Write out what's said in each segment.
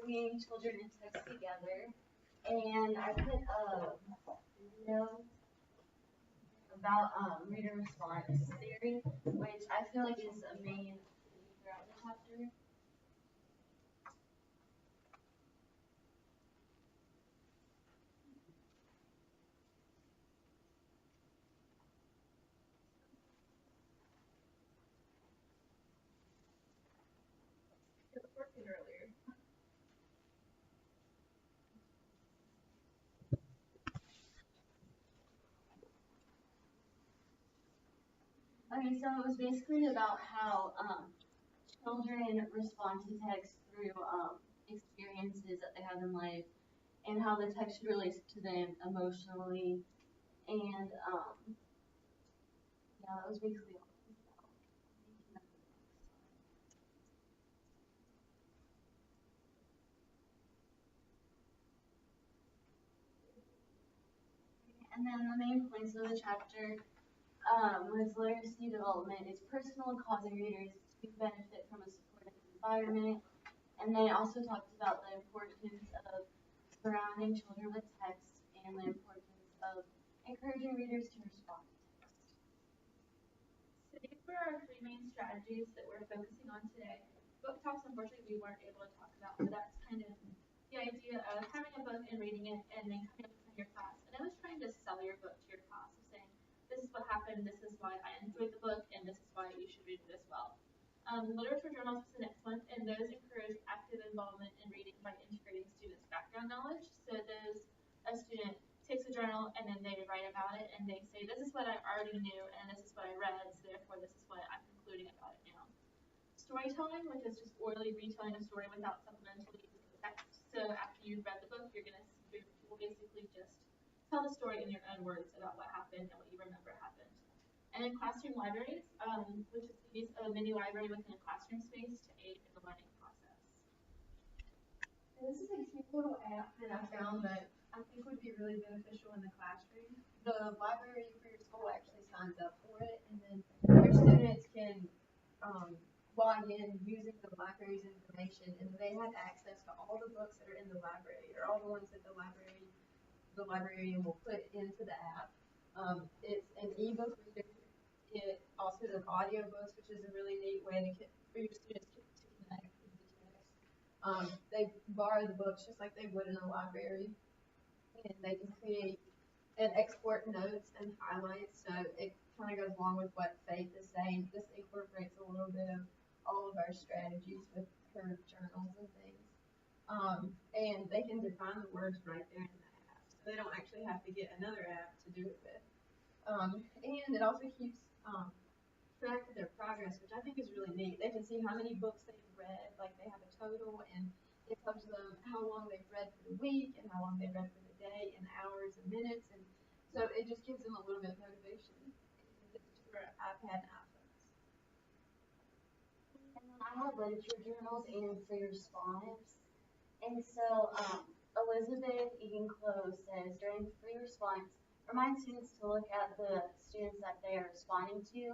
reading children and text together, and I put a video about reader response theory, which I feel like is a main theme throughout the chapter. It was working earlier. Okay, so it was basically about how children respond to text through experiences that they have in life, and how the text relates to them emotionally, and yeah, that was basically all it was about. And then the main points of the chapter was literacy development is personal and causing readers to benefit from a supportive environment. And then it also talks about the importance of surrounding children with text and the importance of encouraging readers to respond to text. So these were our three main strategies that we're focusing on today. Book talks, unfortunately, we weren't able to talk about, but that's kind of the idea of having a book and reading it and then coming up in your class. And I was trying to sell your book to your class of saying, this is what happened, this is why I enjoyed the book, and this is why you should read it as well. Literature journals was the next one, and those encourage active involvement in reading by integrating students' background knowledge. So a student takes a journal and then they write about it and they say, this is what I already knew and this is what I read, so therefore this is what I'm concluding about it now. Storytelling, which is just orally retelling a story without supplementally using the text. So after you've read the book, you will basically just tell the story in your own words about what happened and what you remember happened. And then classroom libraries, which is the use of a mini library within a classroom space to aid in the learning process. And this is a cute little app that I found that I think would be really beneficial in the classroom. The library for your school actually signs up for it, and then your students can log in using the library's information, and they have access to all the books that are in the library, or all the ones that the librarian will put into the app. It's an ebook reader. It also has audiobooks, which is a really neat way for your students to connect with the text. They borrow the books just like they would in a library, and they can create and export notes and highlights. So it kind of goes along with what Faith is saying. This incorporates a little bit of all of our strategies with her journals and things. And they can define the words right there in the app, so they don't actually have to get another app to do it with. And it also keeps track of their progress, which I think is really neat. They can see how many books they've read, like they have a total, and it tells them how long they've read for the week and how long they've read for the day in hours and minutes, and so it just gives them a little bit of motivation. This is for iPad and iPhones. And then I have literature journals and free response, and so Elizabeth Egan-Close says during free response, remind students to look at the students that they are responding to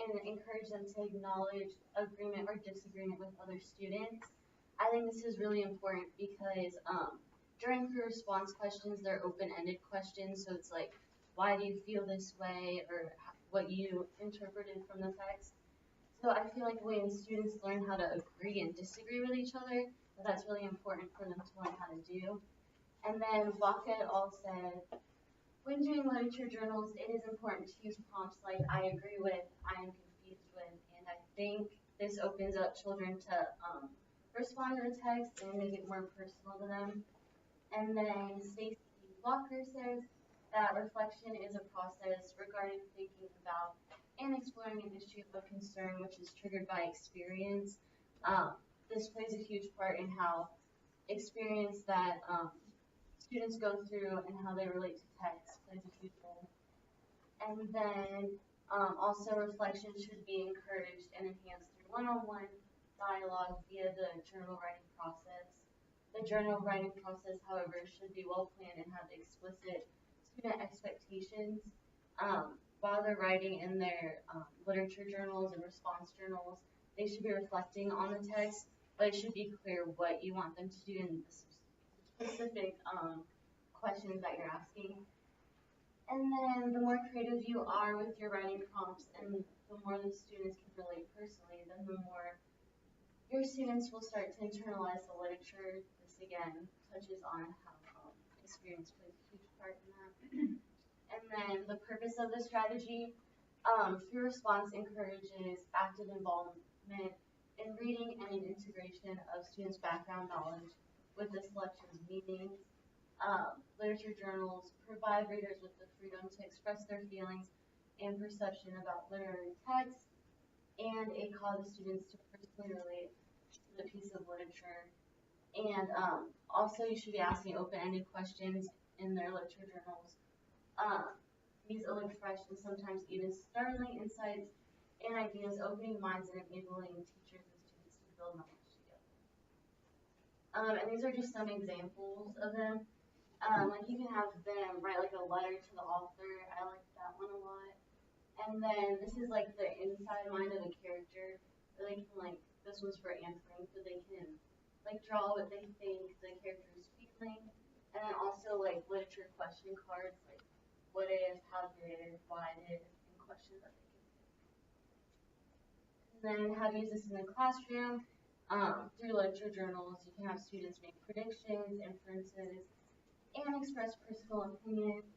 and encourage them to acknowledge agreement or disagreement with other students. I think this is really important because during free response questions, they're open-ended questions, so it's like, why do you feel this way, or what you interpreted from the text. So I feel like when students learn how to agree and disagree with each other, that's really important for them to learn how to do. And then Waka all said, when doing literature journals, it is important to use prompts like I agree with, I am confused with, and I think this opens up children to respond to the text and make it more personal to them. And then Stacey Walker says that reflection is a process regarding thinking about and exploring an issue of concern which is triggered by experience. This plays a huge part in how experience that students go through and how they relate to text plays a huge role. And then also reflection should be encouraged and enhanced through one-on-one dialogue via the journal writing process. The journal writing process, however, should be well planned and have explicit student expectations. While they're writing in their literature journals and response journals, they should be reflecting on the text, but it should be clear what you want them to do in the specific questions that you're asking. And then the more creative you are with your writing prompts and the more the students can relate personally, then the more your students will start to internalize the literature. This again touches on how experience plays a huge part in that. And then the purpose of the strategy, free response encourages active involvement in reading and an integration of students' background knowledge with the selection of meanings. Literature journals provide readers with the freedom to express their feelings and perception about literary texts, and it causes students to personally relate to the piece of literature. And also, you should be asking open-ended questions in their literature journals. These elicit fresh and sometimes even startling insights and ideas, opening minds and enabling teachers and students to build knowledge together. And these are just some examples of them. Like you can have them write like a letter to the author. I like that one a lot. And then this is like the inside mind of a character. Where they can like, this one's for Anne Frank, but they can like draw what they think the character is feeling. And then also like literature question cards, like what if, how did, why did, and questions that they can pick. And then how to use this in the classroom. Through literature journals, you can have students make predictions, inferences, and express personal opinions.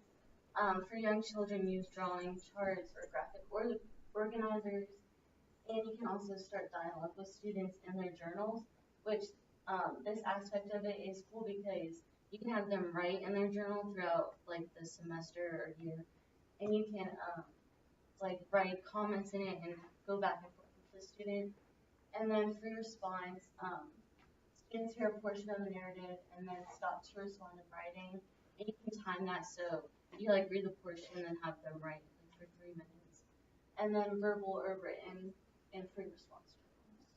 For young children, use drawing, charts, or graphic organizers. And you can also start dialogue with students in their journals, which this aspect of it is cool because you can have them write in their journal throughout like the semester or year, and you can like write comments in it and go back and forth with the student. And then free response, students hear a portion of the narrative and then stop to respond in writing. And you can time that so you like read the portion and then have them write like, for 3 minutes. And then verbal or written and free response journals.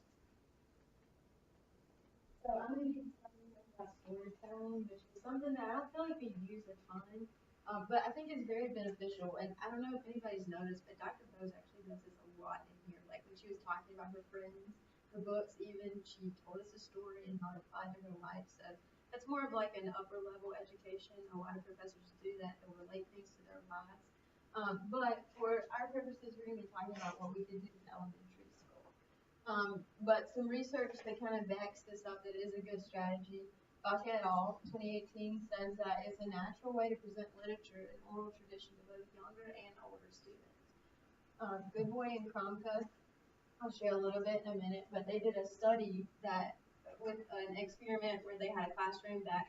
So I'm going to be talking about storytelling, which is something that I don't feel like we use a ton, but I think it's very beneficial. And I don't know if anybody's noticed, but Dr. Bose actually does this a lot in here. Like when she was talking about her friends, her books even, she told us a story and how it applied to her life. So that's more of like an upper level education. A lot of professors do that. They'll relate things to their lives. But for our purposes, we're going to be talking about what we could do in elementary school. But some research that kind of backs this up that it is a good strategy. Baca et al. 2018 says that it's a natural way to present literature and oral tradition to both younger and older students. Goodboy and Kromka, I'll share a little bit in a minute, but they did a study that with an experiment where they had a classroom that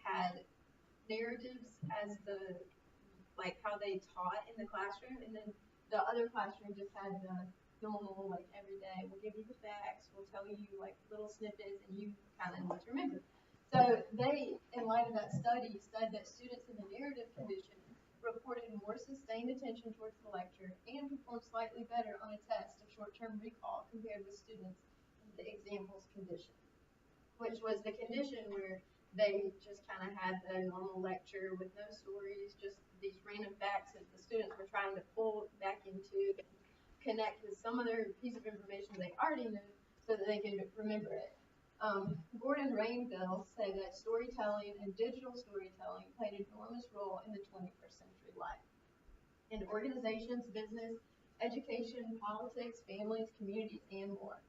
had narratives as the like how they taught in the classroom, and then the other classroom just had the normal like every day we'll give you the facts, we'll tell you like little snippets, and you kind of need to remember. So they, in light of that study, said that students in the narrative condition reported more sustained attention towards the lecture and performed slightly better on a test of short-term recall compared with students in the examples condition, which was the condition where they just kind of had a normal lecture with no stories, just these random facts that the students were trying to pull back into and connect with some other piece of information they already knew so that they could remember it. Gordon Rainville said that storytelling and digital storytelling played an enormous role in the 21st century life. In organizations, business, education, politics, families, communities, and more,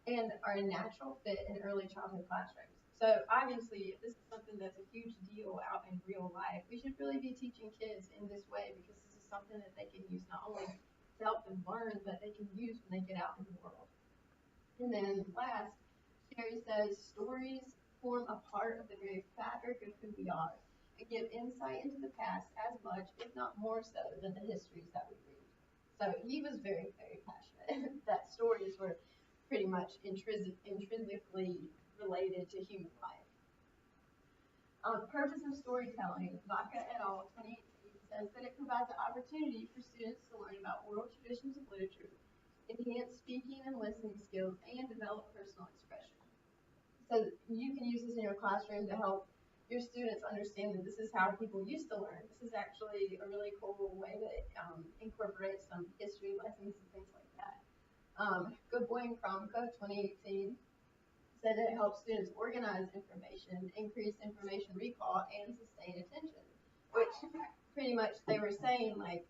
and are a natural fit in early childhood classrooms. So obviously, if this is something that's a huge deal out in real life, we should really be teaching kids in this way because this is something that they can use not only to help them learn, but they can use when they get out in the world. And then last, Sherry says, stories form a part of the very fabric of who we are and give insight into the past as much, if not more so, than the histories that we read. So he was very, very passionate that stories were pretty much intrinsically related to human life. Purpose of storytelling, Baca et al. 2018 says that it provides an opportunity for students to learn about oral traditions of literature, enhance speaking and listening skills, and develop personal expression. So you can use this in your classroom to help your students understand that this is how people used to learn. This is actually a really cool way to incorporate some history lessons and things like that. Goodboy and Kromka, 2018, said that it helps students organize information, increase information recall, and sustain attention, which pretty much they were saying like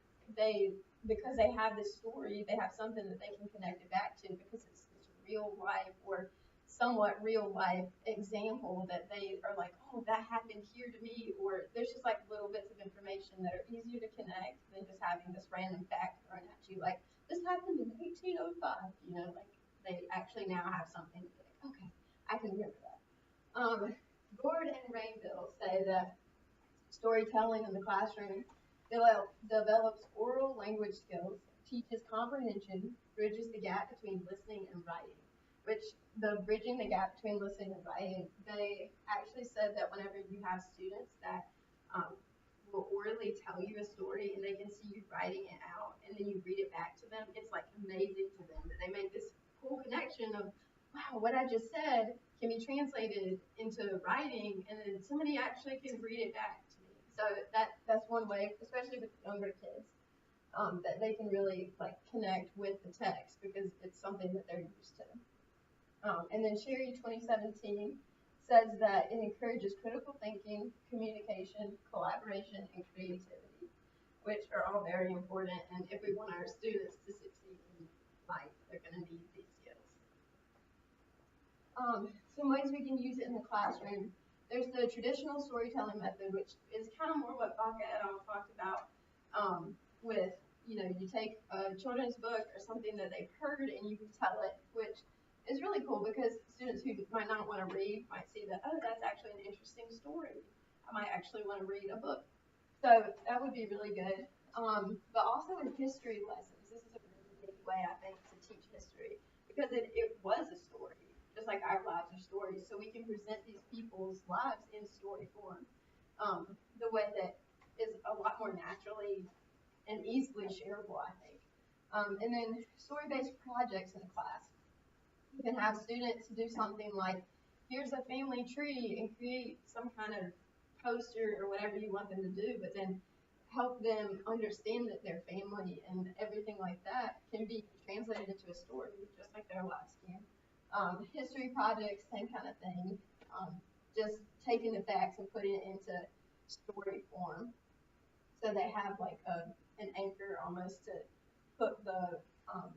because they have this story, they have something that they can connect it back to because it's real life or somewhat real life example that they are like, oh, that happened here to me, or there's just like little bits of information that are easier to connect than just having this random fact thrown at you, like this happened in 1805, like they actually now have something to be like, okay, I can remember that. Gord and Rainville say that storytelling in the classroom develops oral language skills, teaches comprehension, bridges the gap between listening and writing. Which the bridging the gap between listening and writing, they actually said that whenever you have students that will orally tell you a story and they can see you writing it out and then you read it back to them, it's like amazing to them that they make this cool connection of, wow, what I just said can be translated into writing and then somebody actually can read it back to me. So that's one way, especially with younger kids, that they can really like connect with the text because it's something that they're used to. And then Sherry 2017 says that it encourages critical thinking, communication, collaboration, and creativity, which are all very important. And if we want our students to succeed in life, they're going to need these skills. Some ways we can use it in the classroom. There's the traditional storytelling method, which is kind of more what Baka et al. Talked about with, you take a children's book or something that they've heard and you can tell it, which is really cool because students who might not want to read might see that, oh, that's actually an interesting story. I might actually want to read a book. So that would be really good. But also in history lessons, this is a really big way, I think, to teach history because it was a story, just like our lives are stories. So we can present these people's lives in story form the way that is a lot more naturally and easily shareable, I think. And then story-based projects in class. You can have students do something like, here's a family tree and create some kind of poster or whatever you want them to do, but then help them understand that their family and everything like that can be translated into a story, just like their lives can. History projects, same kind of thing. Just taking the facts and putting it into story form. So they have like an anchor almost to put the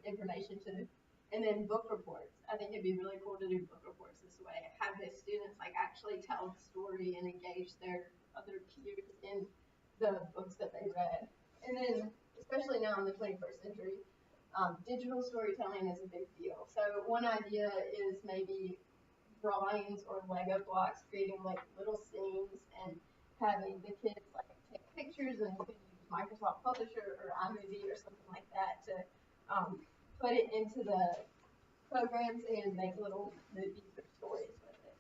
information to. And then book reports. I think it'd be really cool to do book reports this way. Have the students like actually tell the story and engage their other peers in the books that they read. And then, especially now in the 21st century, digital storytelling is a big deal. So one idea is maybe drawings or Lego blocks, creating like little scenes and having the kids like take pictures and use Microsoft Publisher or iMovie or something like that to put it into the programs and make little movies or stories with it.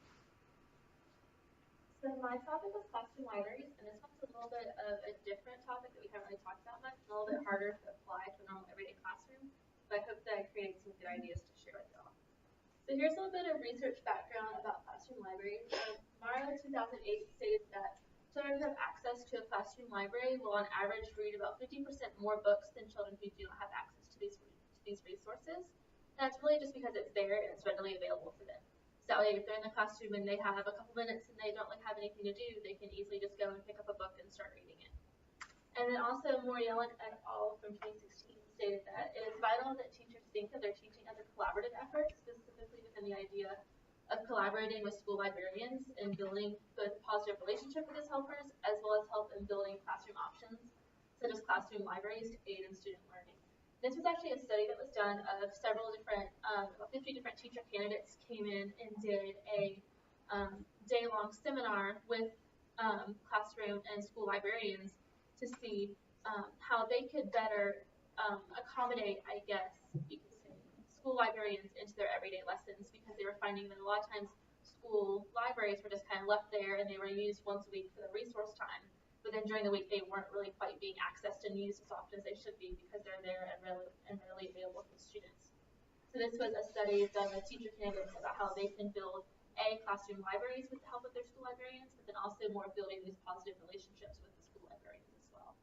So my topic was classroom libraries, and this one's a little bit of a different topic that we haven't really talked about much, and a little bit harder to apply to a normal everyday classroom, but I hope that I created some good ideas to share with y'all. So here's a little bit of research background about classroom libraries. Mara 2008 stated that children who have access to a classroom library will on average read about 50% more books than children who do not have access to these resources. And that's really just because it's there and it's readily available for them. So that way, if they're in the classroom and they have a couple minutes and they don't really have anything to do, they can easily just go and pick up a book and start reading it. And then also, Moriellan et al. From 2016 stated that it is vital that teachers think of their teaching as a collaborative effort, specifically within the idea of collaborating with school librarians and building both a positive relationship with these helpers, as well as help in building classroom options, such as classroom libraries to aid in student learning. This was actually a study that was done of several different, about 50 different teacher candidates came in and did a day-long seminar with classroom and school librarians to see how they could better accommodate, I guess, you could say, school librarians into their everyday lessons, because they were finding that a lot of times school libraries were just kind of left there and they were used once a week for the resource time. But then during the week, they weren't really quite being accessed and used as often as they should be because they're there and readily available for students. So this was a study done with teacher candidates about how they can build classroom libraries with the help of their school librarians, but then also more building these positive relationships with the school librarians as well.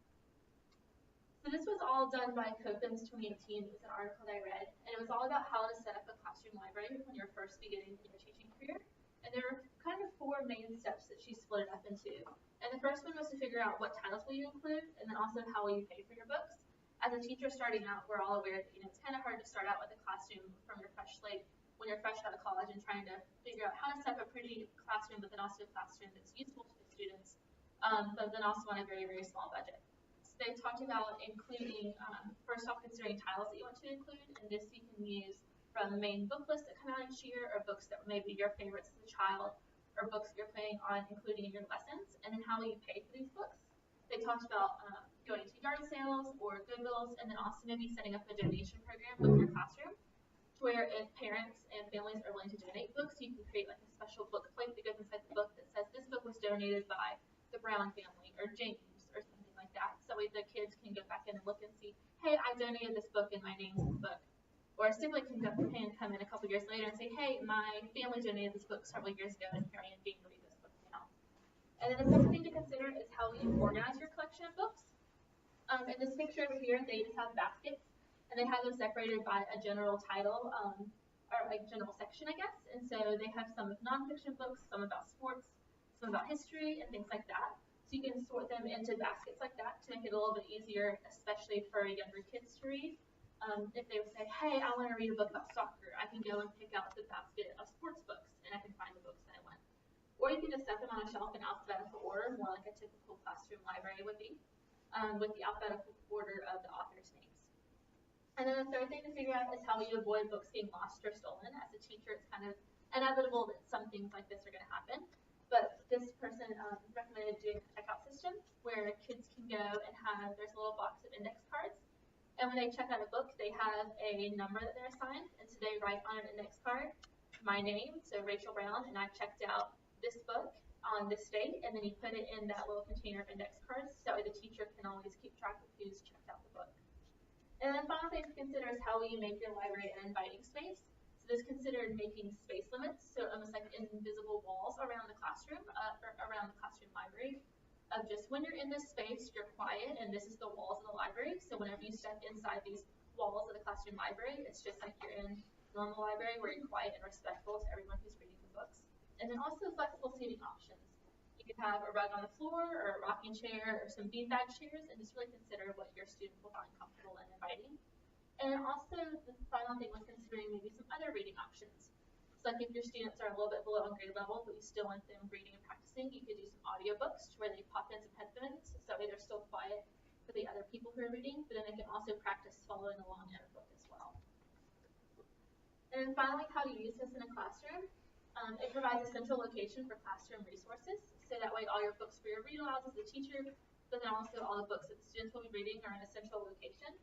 So this was all done by Copham's 2018. It was an article that I read, and it was all about how to set up a classroom library when you're first beginning your teaching career. And there were kind of 4 main steps that she split it up into. And the first one was to figure out what titles will you include, and then also how will you pay for your books. As a teacher starting out, we're all aware that it's kind of hard to start out with a classroom from your fresh slate when you're fresh out of college and trying to figure out how to set up a pretty classroom, but then also a classroom that's useful to the students, but then also on a very, very small budget. So they talked about including, first off, considering titles that you want to include, and this you can use from the main book lists that come out each year, or books that may be your favorites as a child, or books that you're planning on including in your lessons, and then how will you pay for these books. They talked about going to yard sales or Goodwills, and then also maybe setting up a donation program with your classroom, where if parents and families are willing to donate books, you can create like a special book plate that goes inside the book that says this book was donated by the Brown family or James or something like that. So the kids can go back in and look and see, hey, I donated this book and my name's in the book. Or a sibling can come in a couple years later and say, hey, my family donated this book several years ago and here I am being to read this book now. And then the second thing to consider is how you organize your collection of books. In this picture over here, they just have baskets, and they have them separated by a general title, or like general section, I guess. And so they have some nonfiction books, some about sports, some about history, and things like that. So you can sort them into baskets like that to make it a little bit easier, especially for younger kids to read. If they would say, hey, I want to read a book about soccer, I can go and pick out the basket of sports books, and I can find the books that I want. Or you can just set them on a shelf in alphabetical order, more like a typical classroom library would be, with the alphabetical order of the author's names. And then the third thing to figure out is how you avoid books being lost or stolen. As a teacher, it's kind of inevitable that some things like this are going to happen. But this person recommended doing a checkout system where kids can go and there's a little box of index cards. And when they check out a book, they have a number that they're assigned. And so they write on an index card my name, so Rachel Brown, and I checked out this book on this date, and then you put it in that little container of index cards, so the teacher can always keep track of who's checked out the book. And then the final thing to consider is how will you make your library an inviting space. So this considered making space limits, so almost like invisible walls around the classroom, or around the classroom library, of just when you're in this space, you're quiet, and this is the walls of the library, so whenever you step inside these walls of the classroom library, it's just like you're in normal library where you're quiet and respectful to everyone who's reading the books. And then also flexible seating options. You can have a rug on the floor or a rocking chair or some beanbag chairs, and just really consider what your students will find comfortable and inviting. And also the final thing was considering maybe some other reading options. So like if your students are a little bit below on grade level, but you still want them reading and practicing, you could do some audiobooks where they pop in some headphones, so that way they're still quiet for the other people who are reading, but then they can also practice following along in a book as well. And then finally, how to use this in a classroom. It provides a central location for classroom resources, so that way all your books for your read alouds as a teacher, but then also all the books that the students will be reading are in a central location.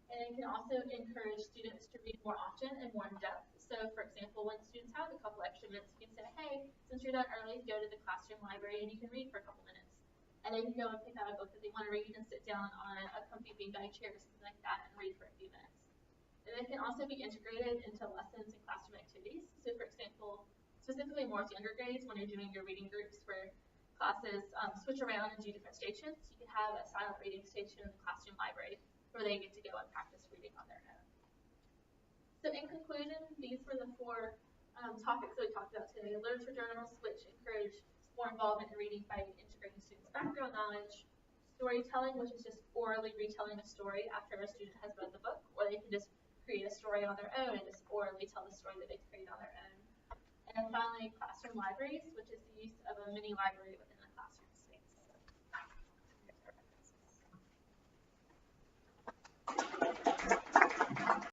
And it can also encourage students to read more often and more in depth. So for example, when students have a couple extra minutes, you can say, hey, since you're done early, go to the classroom library and you can read for a couple minutes. And they can go and pick out a book that they want to read and sit down on a comfy beanbag chair or something like that and read for a few minutes. And it can also be integrated into lessons and classroom activities. So for example, specifically more with younger grades, when you're doing your reading groups where classes switch around and do different stations, you can have a silent reading station in the classroom library where they get to go and practice reading on their own. So in conclusion, these were the 4 topics that we talked about today. Literature journals, which encourage more involvement in reading by integrating students' background knowledge. Storytelling, which is just orally retelling a story after a student has read the book, or they can just create a story on their own and just orally tell the story that they created on their own. And then finally, classroom libraries, which is the use of a mini library within